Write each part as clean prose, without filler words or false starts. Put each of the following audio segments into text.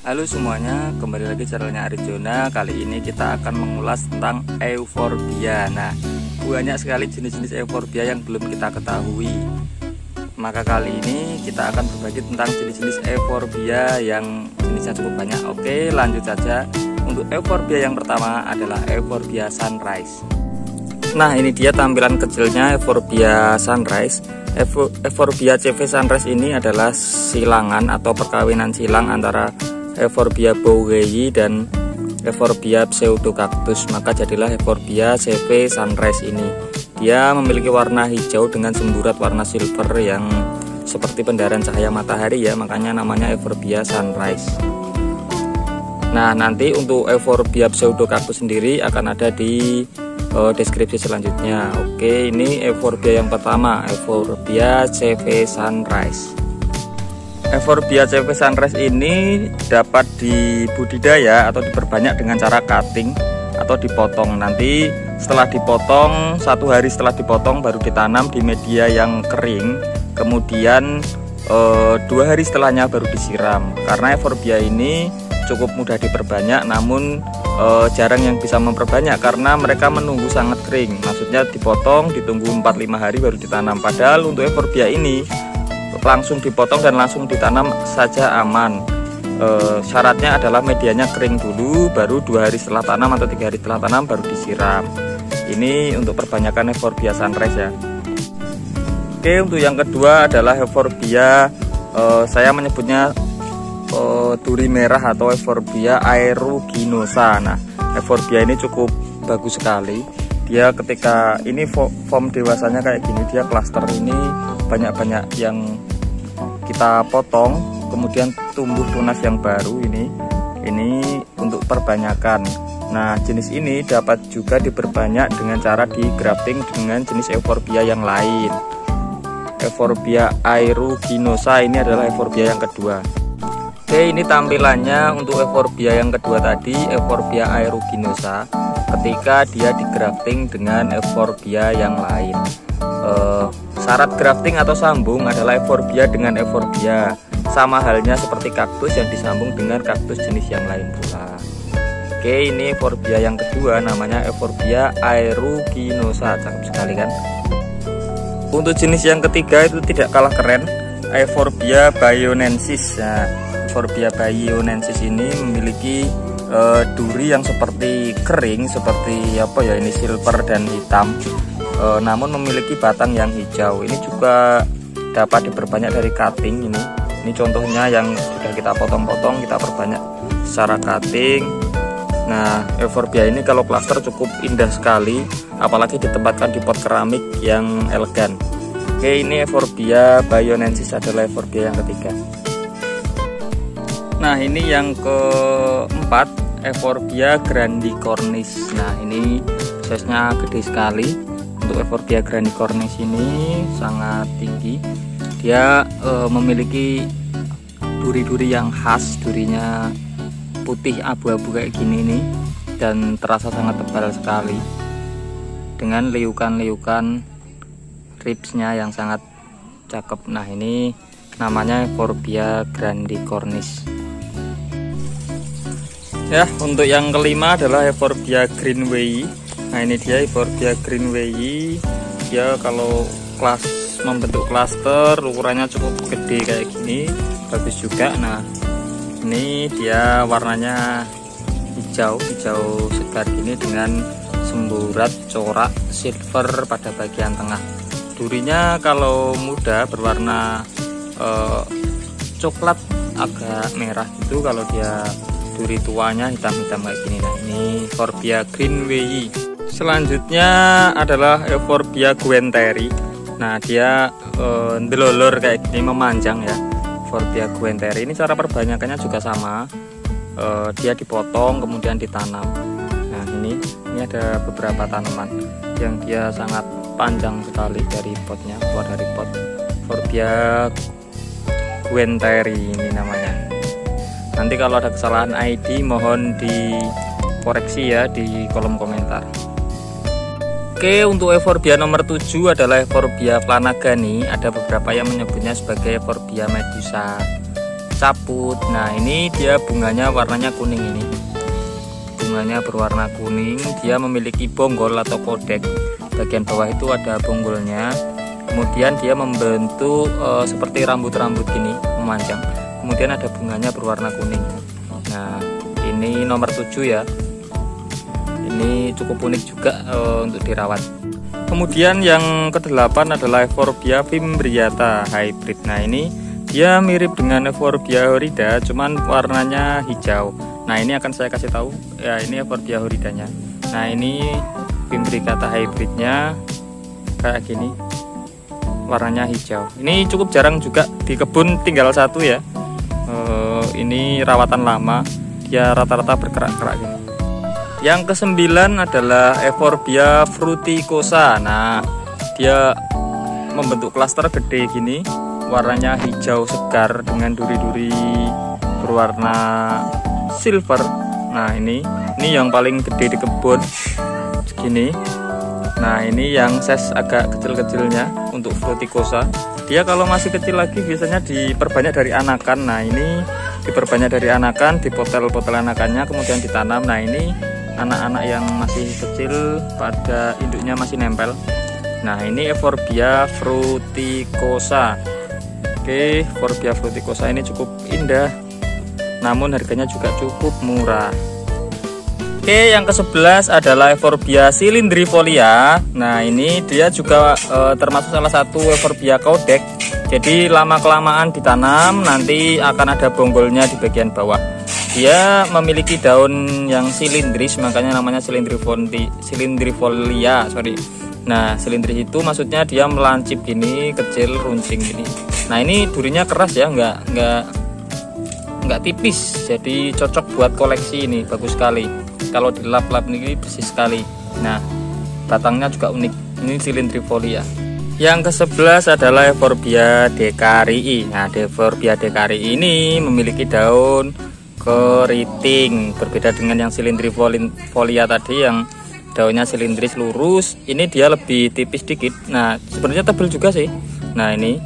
Halo semuanya, kembali lagi channelnya Arijona. Kali ini kita akan mengulas tentang Euphorbia. Nah, banyak sekali jenis-jenis Euphorbia yang belum kita ketahui. Maka kali ini kita akan berbagi tentang jenis-jenis Euphorbia yang jenisnya cukup banyak. Oke, lanjut saja. Untuk Euphorbia yang pertama adalah Euphorbia Sunrise. Nah, ini dia tampilan kecilnya Euphorbia Sunrise. Euphorbia CV Sunrise ini adalah silangan atau perkawinan silang antara Euphorbia bowgeyi dan Euphorbia pseudocactus. Maka jadilah Euphorbia CV Sunrise ini. Dia memiliki warna hijau dengan semburat warna silver yang seperti pendaran cahaya matahari ya, makanya namanya Euphorbia Sunrise. Nah, nanti untuk Euphorbia pseudocactus sendiri akan ada di deskripsi selanjutnya. Oke, ini Euphorbia yang pertama, Euphorbia CV Sunrise. Euphorbia CV Sunrise ini dapat dibudidaya atau diperbanyak dengan cara cutting atau dipotong. Nanti setelah dipotong, 1 hari setelah dipotong baru ditanam di media yang kering. Kemudian 2 hari setelahnya baru disiram. Karena Euphorbia ini cukup mudah diperbanyak, namun jarang yang bisa memperbanyak karena mereka menunggu sangat kering. Maksudnya dipotong, ditunggu 4-5 hari baru ditanam. Padahal untuk Euphorbia ini langsung dipotong dan langsung ditanam saja aman. Syaratnya adalah medianya kering dulu, baru 2 hari setelah tanam atau 3 hari setelah tanam baru disiram. Ini untuk perbanyakan Euphorbia Sunrise ya. Oke, untuk yang kedua adalah Euphorbia, saya menyebutnya duri merah atau Euphorbia aeruginosa. Nah, Euphorbia ini cukup bagus sekali. Dia ketika ini form dewasanya kayak gini, dia klaster ini banyak-banyak yang kita potong, kemudian tumbuh tunas yang baru ini untuk perbanyakan. Nah, jenis ini dapat juga diperbanyak dengan cara di grafting dengan jenis Euphorbia yang lain. Euphorbia aeruginosa ini adalah Euphorbia yang kedua. Oke, ini tampilannya untuk Euphorbia yang kedua tadi, Euphorbia aeruginosa, ketika dia di grafting dengan Euphorbia yang lain. Syarat grafting atau sambung adalah Euphorbia dengan Euphorbia, sama halnya seperti kaktus yang disambung dengan kaktus jenis yang lain pula. Oke, ini Euphorbia yang kedua, namanya Euphorbia aeruginosa, cakep sekali kan. Untuk jenis yang ketiga itu tidak kalah keren, Euphorbia bayonensis. Nah, Euphorbia bayonensis ini memiliki duri yang seperti kering, seperti apa ya, ini silver dan hitam, namun memiliki batang yang hijau. Ini juga dapat diperbanyak dari cutting. Ini contohnya yang sudah kita potong-potong, kita perbanyak secara cutting. Nah, Euphorbia ini kalau klaster cukup indah sekali, apalagi ditempatkan di pot keramik yang elegan. Oke, ini Euphorbia bayonensis adalah Euphorbia yang ketiga. Nah, ini yang keempat, Euphorbia grandicornis. Nah, ini size-nya gede sekali. Untuk Euphorbia grandicornis ini sangat tinggi. Dia memiliki duri-duri yang khas, durinya putih abu-abu kayak gini nih, dan terasa sangat tebal sekali dengan liukan-liukan ribsnya yang sangat cakep. Nah, ini namanya Euphorbia grandicornis. Ya, untuk yang kelima adalah Euphorbia greenweyi. Nah, ini dia Euphorbia greenweyi. Dia kalau membentuk klaster ukurannya cukup gede kayak gini, bagus juga. Nah, ini dia warnanya hijau segar gini dengan semburat corak silver pada bagian tengah. Durinya kalau muda berwarna coklat agak merah gitu, kalau dia duri tuanya hitam-hitam kayak gini. Nah, ini Euphorbia greenweyi. Selanjutnya adalah Euphorbia guenteri. Nah, dia ndelolor kayak gini, memanjang ya. Euphorbia guenteri ini cara perbanyakannya juga sama. Dia dipotong kemudian ditanam. Nah, ini ada beberapa tanaman yang dia sangat panjang sekali dari potnya, keluar dari pot. Euphorbia guenteri ini namanya. Nanti kalau ada kesalahan ID mohon dikoreksi ya di kolom komentar. Oke, untuk Euphorbia nomor 7 adalah Euphorbia Planagani. Ada beberapa yang menyebutnya sebagai Euphorbia medusa. caput. Nah ini dia bunganya warnanya kuning ini. Bunganya berwarna kuning, dia memiliki bonggol atau kodek. Bagian bawah itu ada bonggolnya. Kemudian dia membentuk seperti rambut-rambut gini memanjang. Kemudian ada bunganya berwarna kuning. Nah ini nomor 7 ya. Ini cukup unik juga untuk dirawat. Kemudian yang ke-8 adalah Euphorbia fimbriata hybrid. Nah ini dia mirip dengan Euphorbia horrida, cuman warnanya hijau. Nah ini akan saya kasih tahu ya, ini Euphorbia horridanya. Nah ini fimbriata hybridnya kayak gini, warnanya hijau. Ini cukup jarang juga di kebun, tinggal satu ya. Ini rawatan lama, dia rata-rata berkerak-kerak gini. Yang ke-9 adalah Euphorbia fruticosa. Nah dia membentuk klaster gede gini, warnanya hijau segar dengan duri-duri berwarna silver. Nah ini yang paling gede di kebun segini. Nah ini yang size agak kecil-kecilnya untuk fruticosa. Dia kalau masih kecil lagi biasanya diperbanyak dari anakan. Nah ini diperbanyak dari anakan, dipotel-potel anakannya kemudian ditanam. Nah ini anak-anak yang masih kecil pada induknya masih nempel. Nah ini Euphorbia fruticosa. Oke, Euphorbia fruticosa ini cukup indah, namun harganya juga cukup murah. Oke, yang ke-11 adalah Euphorbia cylindrifolia. Nah ini dia juga termasuk salah satu Euphorbia kodek. Jadi lama-kelamaan ditanam nanti akan ada bonggolnya di bagian bawah. Dia memiliki daun yang silindris, makanya namanya cylindrifolia. Nah silindris itu maksudnya dia melancip gini, kecil, runcing gini. Nah ini durinya keras ya, nggak tipis, jadi cocok buat koleksi ini, bagus sekali. Kalau dilap-lap ini bersih sekali. Nah batangnya juga unik, ini cylindrifolia. Yang ke-11 adalah Euphorbia decarii. Nah Euphorbia decarii ini memiliki daun keriting, berbeda dengan yang cylindrifolia tadi yang daunnya silindris lurus. Ini dia lebih tipis dikit. Nah sebenarnya tebal juga sih. Nah ini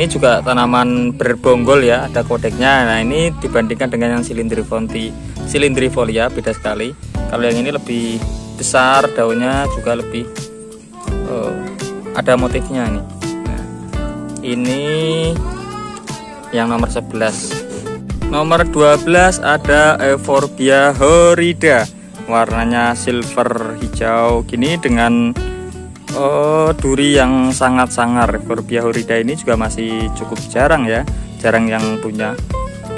juga tanaman berbonggol ya, ada kodeknya. Nah ini dibandingkan dengan yang cylindrifolia beda sekali. Kalau yang ini lebih besar, daunnya juga lebih ada motifnya ini. Nah, ini yang nomor 11. Nomor 12 ada Euphorbia horrida, warnanya silver hijau gini dengan duri yang sangat sangar. Euphorbia horrida ini juga masih cukup jarang ya, jarang yang punya.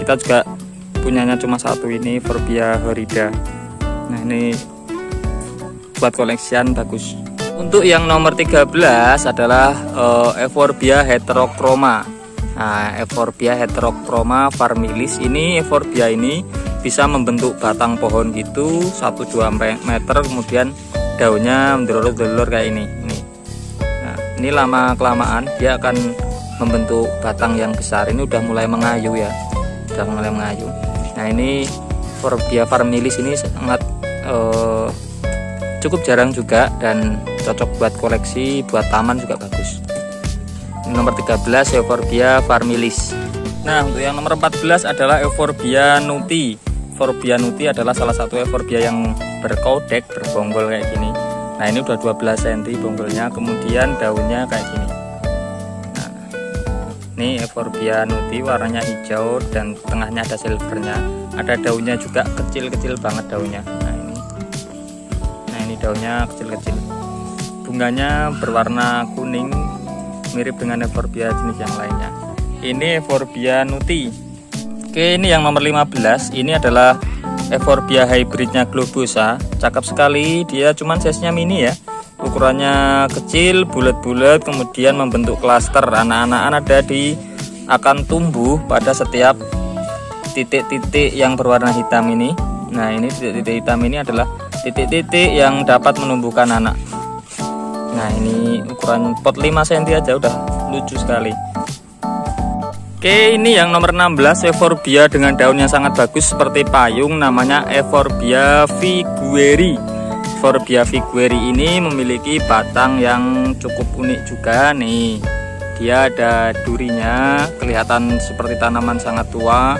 Kita juga punyanya cuma satu ini, Euphorbia horrida. Nah ini buat koleksian bagus. Untuk yang nomor 13 adalah Euphorbia heterochroma. Nah, Euphorbia heterochroma farmilis ini, Euphorbia ini bisa membentuk batang pohon gitu 1-2 meter, kemudian daunnya mendelur-delur kayak ini. Nah, ini lama kelamaan dia akan membentuk batang yang besar. Ini udah mulai mengayu ya, udah mulai mengayu. Nah ini Euphorbia farmilis ini sangat cukup jarang juga dan cocok buat koleksi, buat taman juga bagus. Nomor 13 Euphorbia farmilis. Nah untuk yang nomor 14 adalah Euphorbia nuti. Euphorbia nuti adalah salah satu Euphorbia yang berkodek, berbonggol kayak gini. Nah ini udah 12 cm bonggolnya, kemudian daunnya kayak gini. Nah ini Euphorbia nuti warnanya hijau dan tengahnya ada silvernya. Ada daunnya juga, kecil-kecil banget daunnya. Nah ini daunnya kecil-kecil. Bunganya berwarna kuning, mirip dengan Euphorbia jenis yang lainnya. Ini Euphorbia nuti. Oke, ini yang nomor 15. Ini adalah Euphorbia hybridnya globosa. Cakep sekali, dia cuman size-nya mini ya. Ukurannya kecil, bulat-bulat, kemudian membentuk klaster. Anak-anak akan tumbuh pada setiap titik-titik yang berwarna hitam ini. Nah, ini titik-titik hitam ini adalah titik-titik yang dapat menumbuhkan anak. Nah ini ukuran pot 5 cm aja udah lucu sekali. Oke, ini yang nomor 16 Euphorbia dengan daun yang sangat bagus seperti payung, namanya Euphorbia figueri. Euphorbia figueri ini memiliki batang yang cukup unik juga nih. dia ada durinya, kelihatan seperti tanaman sangat tua.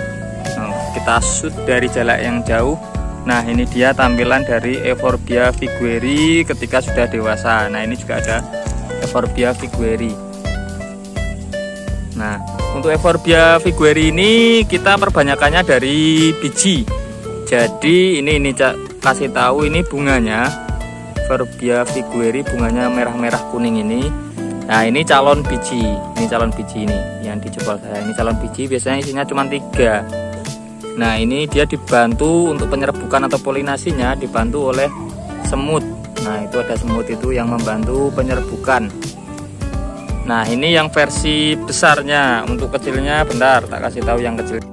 Nah, kita shoot dari jarak yang jauh. Nah, ini dia tampilan dari Euphorbia figueri ketika sudah dewasa. Nah, ini juga ada Euphorbia figueri. Nah, untuk Euphorbia figueri ini kita perbanyakannya dari biji. Jadi ini kasih tahu, ini bunganya Euphorbia figueri, bunganya merah-merah kuning ini. Nah, ini calon biji. Ini calon biji ini yang dijebol saya. Ini calon biji, biasanya isinya cuma 3. Nah, ini dia dibantu untuk penyerbukan atau polinasinya dibantu oleh semut. Nah, itu ada semut itu yang membantu penyerbukan. Nah, ini yang versi besarnya. Untuk kecilnya bentar tak kasih tahu yang kecil.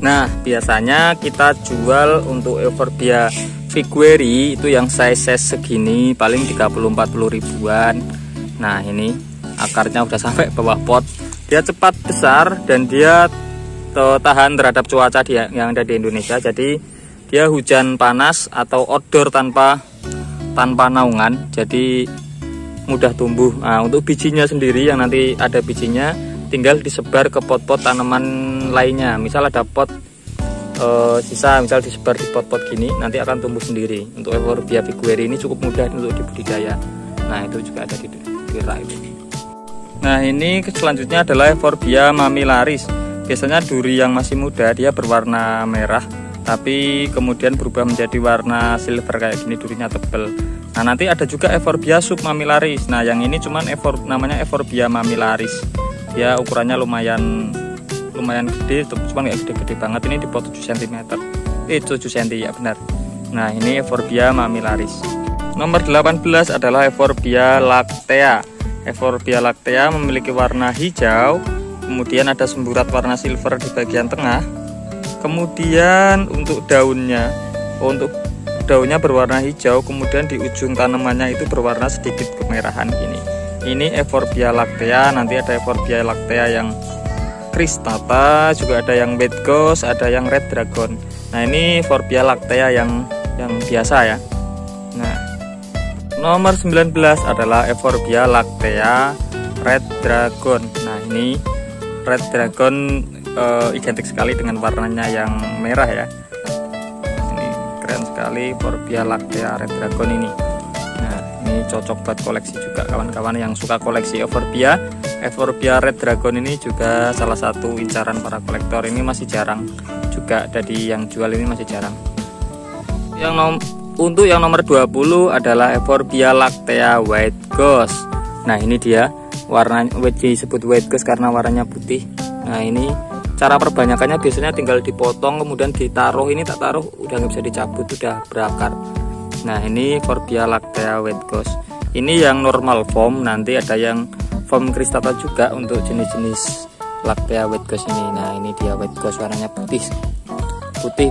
Nah, biasanya kita jual untuk Euphorbia figueri itu yang size segini paling 30-40 ribuan. Nah, ini akarnya udah sampai bawah pot. Dia cepat besar dan dia tahan terhadap cuaca yang ada di Indonesia. Jadi dia hujan panas atau outdoor tanpa naungan, jadi mudah tumbuh. Nah, untuk bijinya sendiri yang nanti ada bijinya tinggal disebar ke pot-pot tanaman lainnya. Misal ada pot sisa, misal disebar di pot-pot gini, nanti akan tumbuh sendiri. Untuk Euphorbia figueri ini cukup mudah untuk dibudidaya. Nah, itu juga ada di rak itu. Nah, ini selanjutnya adalah Euphorbia mamillaris. Biasanya duri yang masih muda dia berwarna merah, tapi kemudian berubah menjadi warna silver kayak gini, durinya tebal. Nah, nanti ada juga Euphorbia submamillaris. Nah, yang ini cuman namanya Euphorbia mamillaris. Dia ukurannya lumayan gede, cuman nggak gede-gede banget. Ini di pot 7 cm. 7 cm ya benar. Nah, ini Euphorbia mamillaris. Nomor 18 adalah Euphorbia lactea. Euphorbia lactea memiliki warna hijau. Kemudian ada semburat warna silver di bagian tengah. Kemudian untuk daunnya berwarna hijau. Kemudian di ujung tanamannya itu berwarna sedikit kemerahan gini. Ini Euphorbia lactea. Nanti ada Euphorbia lactea yang cristata, juga ada yang white ghost, ada yang red dragon. Nah, ini Euphorbia lactea yang biasa ya. Nah, nomor 19 adalah Euphorbia lactea red dragon. Nah, ini red dragon identik sekali dengan warnanya yang merah ya. Ini keren sekali Euphorbia lactea red dragon ini. Nah, ini cocok buat koleksi juga kawan-kawan yang suka koleksi Euphorbia. Euphorbia red dragon ini juga salah satu incaran para kolektor. Ini masih jarang juga, jadi yang jual ini masih jarang. Untuk yang nomor 20 adalah Euphorbia lactea white ghost. Nah, ini dia warnanya disebut white ghost karena warnanya putih. Nah, ini cara perbanyakannya biasanya tinggal dipotong kemudian ditaruh. Ini tak taruh udah nggak bisa dicabut, udah berakar. Nah, ini Euphorbia lactea white ghost. Ini yang normal form, nanti ada yang form cristata juga untuk jenis-jenis lactea white ghost ini. Nah, ini dia white ghost, warnanya putih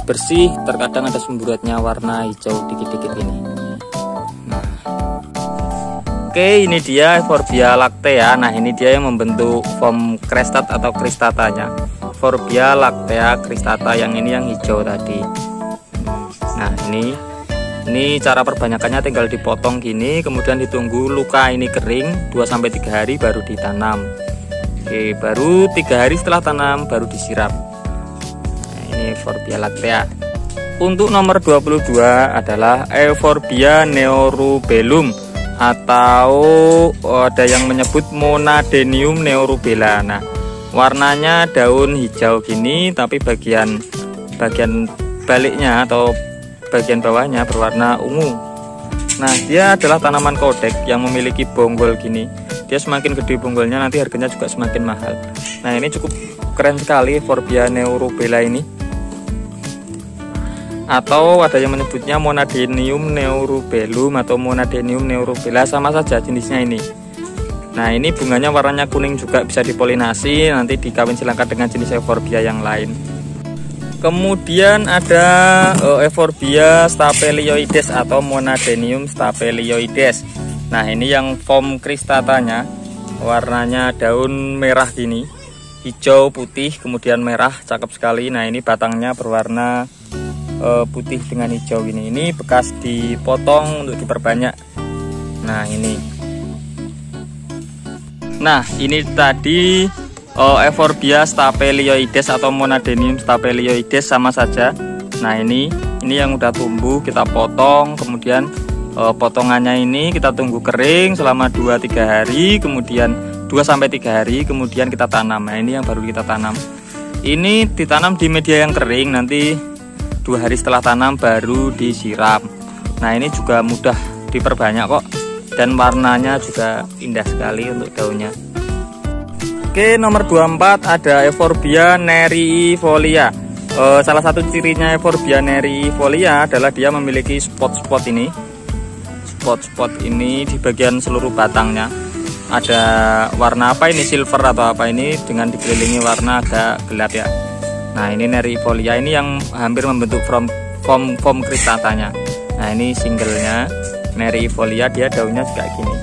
bersih, terkadang ada semburatnya warna hijau dikit-dikit ini. Oke, ini dia Euphorbia lactea. Nah, ini dia yang membentuk form crestat atau cristatanya. Euphorbia lactea cristata, yang ini yang hijau tadi. Nah, ini cara perbanyakannya tinggal dipotong gini, kemudian ditunggu luka ini kering 2-3 hari baru ditanam. Oke, baru 3 hari setelah tanam baru disiram. Nah, ini Euphorbia lactea. Untuk nomor 22 adalah Euphorbia neorubellum, atau ada yang menyebut Monadenium neorubella. Nah, warnanya daun hijau gini, tapi bagian baliknya atau bagian bawahnya berwarna ungu. Nah, dia adalah tanaman kodek yang memiliki bonggol gini. Dia semakin gede bonggolnya, nanti harganya juga semakin mahal. Nah, ini cukup keren sekali Euphorbia neorubella ini. Atau ada yang menyebutnya Monadenium neorubellum atau Monadenium neorubella, sama saja jenisnya ini. Nah, ini bunganya warnanya kuning juga, bisa dipolinasi, nanti dikawin silangkan dengan jenis Euphorbia yang lain. Kemudian ada Euphorbia stapelioides atau Monadenium stapelioides. Nah, ini yang form cristatanya, warnanya daun merah gini, hijau putih kemudian merah, cakep sekali. Nah, ini batangnya berwarna putih dengan hijau ini bekas dipotong untuk diperbanyak. Nah, ini Nah, ini tadi Euphorbia stapelioides atau Monadenium stapelioides sama saja. Nah, ini yang udah tumbuh kita potong, kemudian potongannya ini kita tunggu kering selama 2-3 hari, kemudian 2-3 hari, kemudian kita tanam. Nah, ini yang baru kita tanam. Ini ditanam di media yang kering, nanti 2 hari setelah tanam baru disiram. Nah, ini juga mudah diperbanyak kok, dan warnanya juga indah sekali untuk daunnya. Oke, nomor 24 ada Euphorbia nereifolia. Salah satu cirinya Euphorbia nereifolia adalah dia memiliki spot-spot ini. Spot-spot ini di bagian seluruh batangnya. Ada warna apa ini, silver atau apa ini, dengan dikelilingi warna agak gelap ya. Nah, ini nereifolia ini yang hampir membentuk foam cristatanya. Nah, ini singlenya nereifolia, dia daunnya juga gini.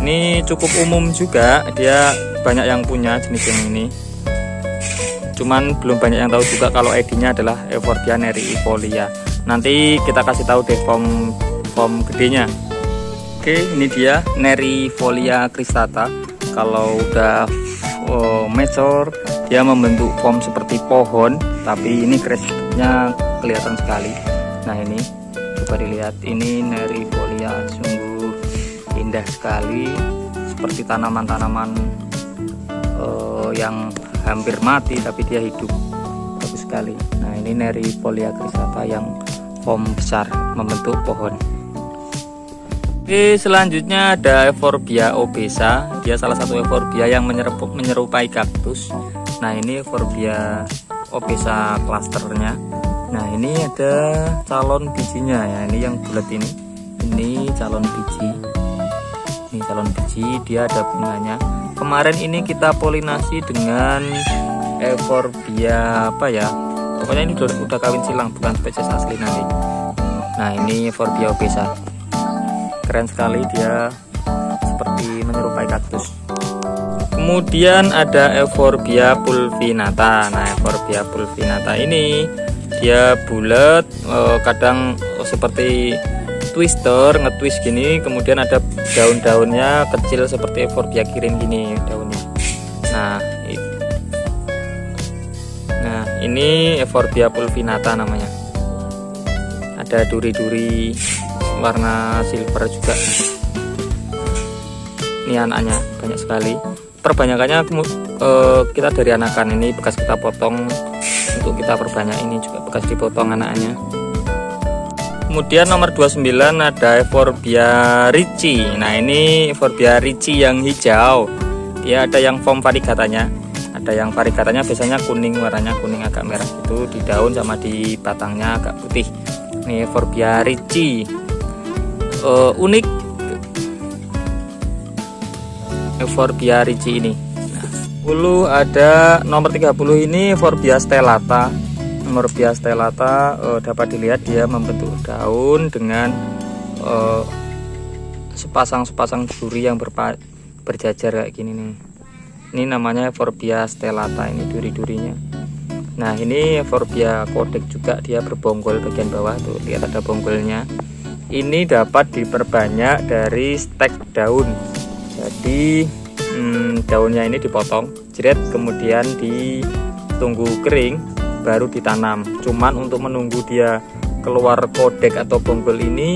Ini cukup umum juga, dia banyak yang punya jenis yang ini. Cuman belum banyak yang tahu juga kalau ID-nya adalah Euphorbia nereifolia. Nanti kita kasih tahu deh form gedenya. Oke, ini dia Nereifolia cristata. Kalau udah mature, dia membentuk form seperti pohon, tapi ini crestnya kelihatan sekali. Nah, ini coba dilihat, ini Nereifolia sungguh indah sekali, seperti tanaman-tanaman yang hampir mati tapi dia hidup, bagus sekali. Nah, ini Nereifolia cristata yang form besar membentuk pohon. Oke, selanjutnya ada Euphorbia obesa. Dia salah satu Euphorbia yang menyerupai kaktus. Nah, ini Euphorbia obesa klasternya. Nah, ini ada calon bijinya ya. Ini yang bulat ini. Ini calon biji. Ini calon biji, dia ada bunganya. Kemarin ini kita polinasi dengan Euphorbia apa ya? Pokoknya ini udah kawin silang, bukan spesies asli nanti. Nah, ini Euphorbia obesa. Keren sekali, dia seperti menyerupai kaktus. Kemudian ada Euphorbia pulvinata. Nah, Euphorbia pulvinata ini dia bulat, kadang seperti twister, nge-twist gini. Kemudian ada daun-daunnya kecil seperti Euphorbia kirin gini daunnya. Nah, ini Euphorbia pulvinata namanya. Ada duri-duri warna silver juga. Ini anaknya banyak sekali. Perbanyakannya kita dari anakan, ini bekas kita potong untuk kita perbanyak, ini juga bekas dipotong anaknya. Kemudian nomor 29 ada Euphorbia ricci. Nah, ini Euphorbia ricci yang hijau. Dia ada yang form variegatanya. Ada yang variegatanya biasanya kuning, warnanya kuning agak merah gitu di daun, sama di batangnya agak putih. Ini Euphorbia ricci. Unik Euphorbia ricci ini. Nah, 10 ada nomor 30 ini Euphorbia stellata. Euphorbia stellata dapat dilihat dia membentuk daun dengan sepasang duri yang berjajar kayak gini nih. Ini namanya Euphorbia stellata, ini duri-durinya. Nah, ini Euphorbia kodek juga, dia berbonggol bagian bawah tuh, lihat ada bonggolnya. Ini dapat diperbanyak dari stek daun. Jadi daunnya ini dipotong, jeret, kemudian ditunggu kering, baru ditanam. Cuman untuk menunggu dia keluar kodek atau bonggol ini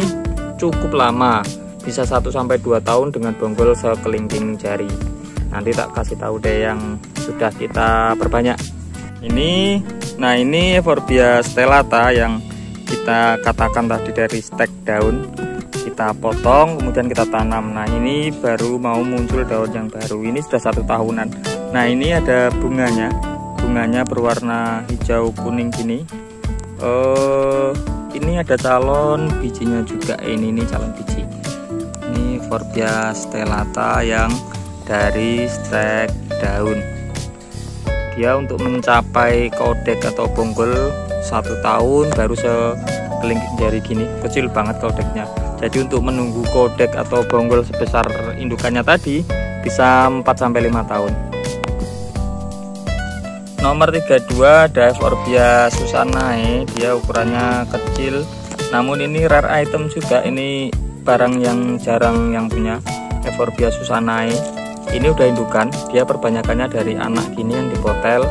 cukup lama, bisa 1-2 tahun dengan bonggol sekelingking jari. Nanti tak kasih tahu deh yang sudah kita perbanyak. Ini Euphorbia stellata yang kita katakan tadi dari stek daun, kita potong kemudian kita tanam. Nah, ini baru mau muncul daun yang baru, ini sudah 1 tahunan. Nah, ini ada bunganya berwarna hijau kuning gini. Ini ada calon bijinya juga. Ini calon biji. Ini Euphorbia stellata yang dari stek daun. Dia untuk mencapai kodek atau bonggol 1 tahun baru sekelingking jari gini, kecil banget kodeknya. Jadi untuk menunggu kodek atau bonggol sebesar indukannya tadi bisa 4-5 tahun. Nomor 32 ada Euphorbia susanae. Dia ukurannya kecil, namun ini rare item juga. Ini barang yang jarang yang punya, Euphorbia susanae. Ini udah indukan, dia perbanyakannya dari anak gini yang dipotel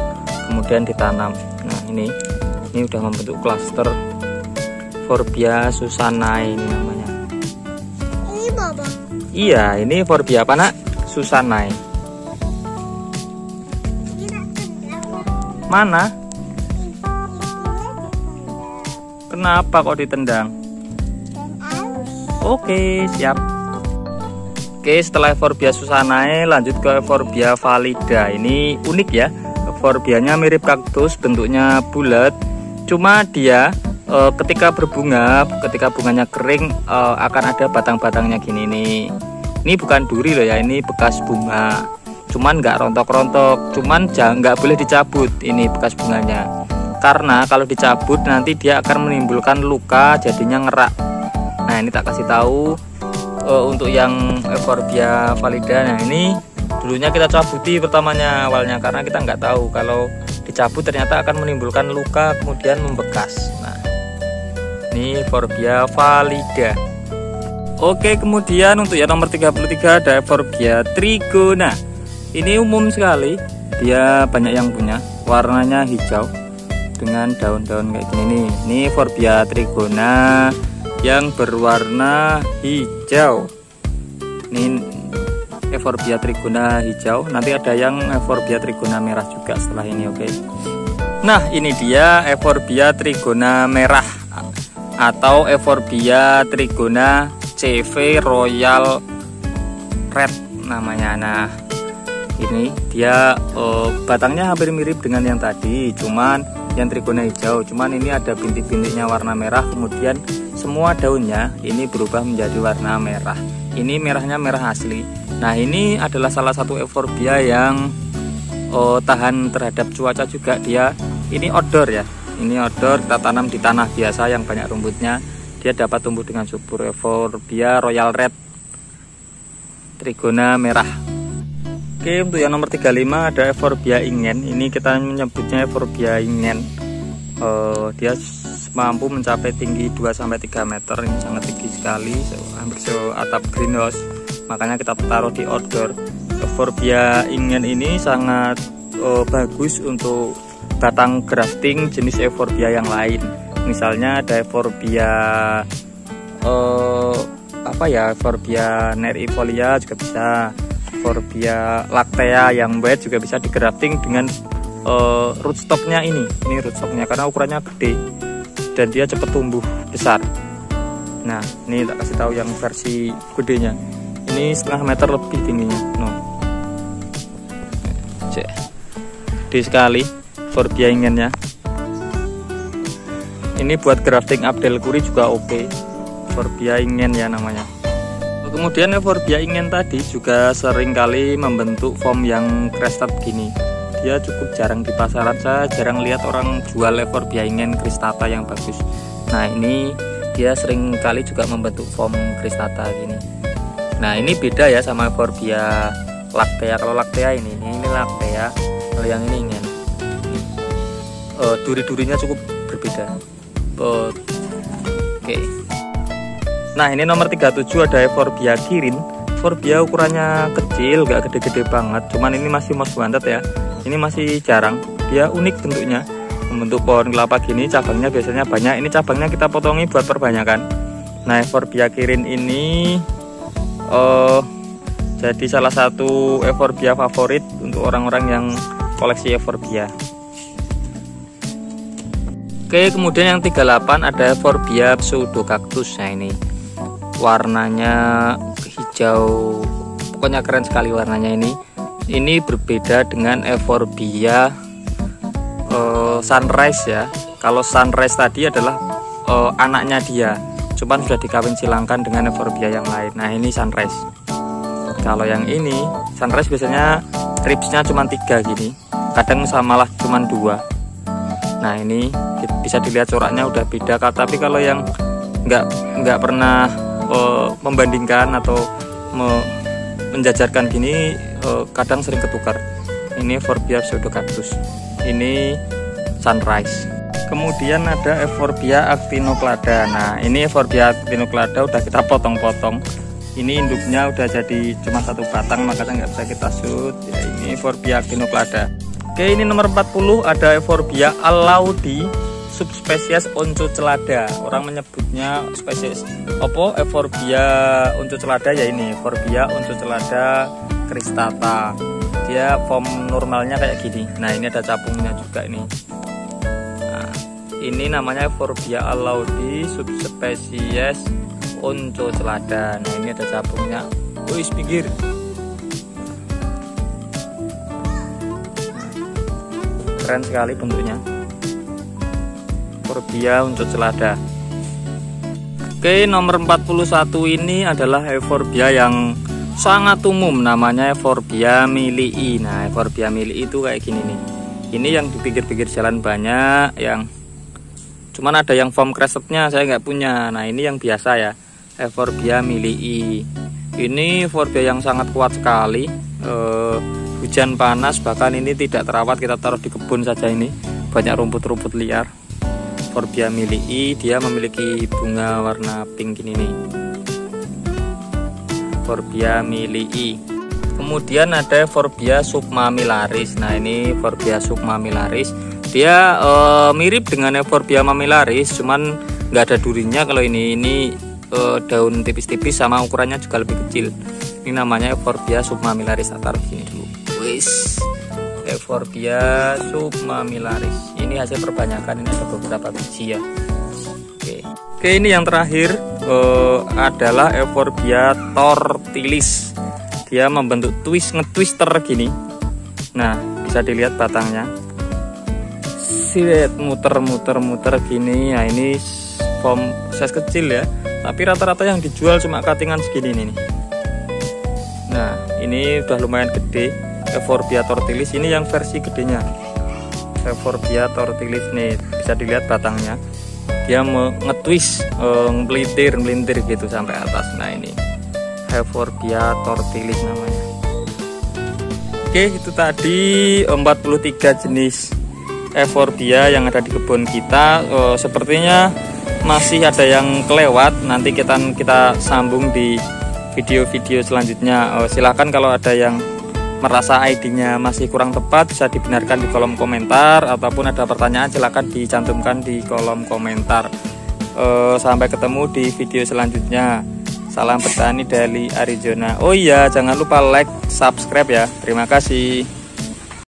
kemudian ditanam. Nah ini udah membentuk klaster Forbia susanae ini namanya. Ini Baba. Iya, ini Forbia apa nak? Susanae. Mana? Kenapa kok ditendang? Oke, siap. Oke, setelah Forbia susanae lanjut ke Forbia valida. Ini unik ya. Forbianya mirip kaktus, bentuknya bulat. Cuma dia ketika berbunga, ketika bunganya kering akan ada batang-batangnya gini nih. Ini bukan duri loh ya, ini bekas bunga. Cuman nggak rontok-rontok, cuman nggak boleh dicabut ini bekas bunganya. Karena kalau dicabut nanti dia akan menimbulkan luka, jadinya ngerak. Nah ini tak kasih tahu untuk yang Forbia valida. Nah ini dulunya kita cabuti pertamanya awalnya karena kita nggak tahu kalau dicabut ternyata akan menimbulkan luka kemudian membekas. Nah ini Forbia valida. Oke, kemudian untuk yang nomor 33 ada Forbia trigona. Ini umum sekali, dia banyak yang punya, warnanya hijau dengan daun-daun kayak gini nih. Ini Forbia trigona yang berwarna hijau. Ini Forbia trigona hijau, nanti ada yang Forbia trigona merah juga setelah ini. Oke. Nah ini dia Forbia trigona merah atau Forbia trigona CV Royal Red namanya. Nah ini dia batangnya hampir mirip dengan yang tadi, cuman yang trigona hijau, cuman ini ada bintik-bintiknya warna merah, kemudian semua daunnya ini berubah menjadi warna merah. Ini merahnya merah asli. Nah ini adalah salah satu Forbia yang tahan terhadap cuaca juga. Dia ini outdoor ya, ini outdoor, kita tanam di tanah biasa yang banyak rumputnya, dia dapat tumbuh dengan subur. Forbia Royal Red trigona merah. Oke, untuk yang nomor 35 ada Forbia ingen. Ini kita menyebutnya Forbia ingen. Dia mampu mencapai tinggi 2-3 meter. Ini sangat tinggi sekali, hampir seatap greenhouse. Makanya kita taruh di outdoor. Forbia ingen ini sangat bagus untuk batang grafting jenis Forbia yang lain. Misalnya ada Forbia Forbia nerifolia juga bisa. Forbia lactea yang white juga bisa digrafting dengan rootstocknya ini rootstocknya karena ukurannya gede dan dia cepat tumbuh besar. Nah ini tak kasih tahu yang versi gedenya, ini 1,5 meter lebih tingginya. Gede sekali Forbia ingennya. Ini buat grafting Abdel Kuri juga oke. Forbia ingen ya namanya. Kemudian Forbia ingen tadi juga sering kali membentuk form yang crested gini. Dia cukup jarang di pasaran, saya jarang lihat orang jual Forbia ingen cristata yang bagus. Nah ini dia sering kali juga membentuk form cristata gini. Nah ini beda ya sama Forbia lactea. Kalau lactea ini lactea, kalau yang ini ingen. Duri-durinya cukup berbeda. Oke. Nah ini nomor 37 ada Forbia kirin. Forbia ukurannya kecil, gak gede-gede banget, cuman ini masih most wanted ya. Ini masih jarang, dia unik bentuknya, membentuk pohon kelapa gini, cabangnya biasanya banyak. Ini cabangnya kita potongi buat perbanyakan. Nah Forbia kirin ini jadi salah satu Forbia favorit untuk orang-orang yang koleksi Forbia. Oke, kemudian yang 38 ada Forbia pseudocactus. Nah ini warnanya hijau, pokoknya keren sekali warnanya ini. Ini berbeda dengan Forbia sunrise ya. Kalau sunrise tadi adalah anaknya dia, cuman sudah dikawin silangkan dengan Forbia yang lain. Nah ini sunrise. Kalau yang ini sunrise biasanya ribsnya cuma 3 gini, kadang malah cuma 2. Nah ini bisa dilihat coraknya udah beda. Tapi kalau yang nggak pernah membandingkan atau menjajarkan gini, kadang sering ketukar. Ini Forbia pseudocactus, ini sunrise. Kemudian ada Forbia actinoclada. Nah ini Forbia actinoclada udah kita potong-potong. Ini induknya udah jadi cuma satu batang, makanya nggak bisa kita shoot ya. Ini Euphorbia actinoclada. Oke, ini nomor 40 ada Euphorbia allaudi subspesies uncu celada. Orang menyebutnya spesies apa? Euphorbia uncu celada ya, ini Euphorbia uncu celada cristata. Dia form normalnya kayak gini. Nah, ini ada capungnya juga ini. Nah, ini namanya Euphorbia allaudi subspesies uncu celada. Nah, ini ada capungnya. Wih, pinggir. Keren sekali bentuknya. Euphorbia uncu celada. Oke, nomor 41 ini adalah Euphorbia yang sangat umum, namanya Euphorbia milii. Nah, Euphorbia milii itu kayak gini nih. Ini yang di pinggir-pinggir jalan banyak, yang cuman ada yang foam crescentnya saya nggak punya. Nah, ini yang biasa ya, Euphorbia milii. Ini Euphorbia yang sangat kuat sekali. Hujan panas bahkan ini tidak terawat, kita taruh di kebun saja, ini banyak rumput-rumput liar. Euphorbia milii, dia memiliki bunga warna pink ini nih. Euphorbia milii. Kemudian ada Euphorbia submamillaris. Nah, ini Euphorbia submamillaris. Dia mirip dengan Euphorbia mamillaris, cuman nggak ada durinya. Kalau ini daun tipis-tipis sama ukurannya juga lebih kecil. Ini namanya Euphorbia submamillaris. Taruh sini dulu. Wis. Euphorbia submamillaris. Ini hasil perbanyakan, ini ada beberapa biji ya. Oke, ini yang terakhir adalah Euphorbia tortilis. Dia membentuk ngetwister gini. Nah, bisa dilihat batangnya. Silet muter gini. Nah, ini form size kecil ya. Tapi rata-rata yang dijual cuma cuttingan segini nih. Nah, ini udah lumayan gede. Euphorbia tortilis ini yang versi gedenya. Euphorbia tortilis nih, bisa dilihat batangnya. Dia ngetwist, melintir gitu sampai atas. Nah, ini Euphorbia tortilis namanya. Oke, itu tadi 43 jenis Euphorbia yang ada di kebun kita. Sepertinya masih ada yang kelewat. Nanti kita sambung di video-video selanjutnya. Silahkan kalau ada yang merasa ID-nya masih kurang tepat, bisa dibenarkan di kolom komentar, ataupun ada pertanyaan silahkan dicantumkan di kolom komentar. Sampai ketemu di video selanjutnya. Salam petani dari Arizona. Oh iya, jangan lupa like, subscribe ya. Terima kasih.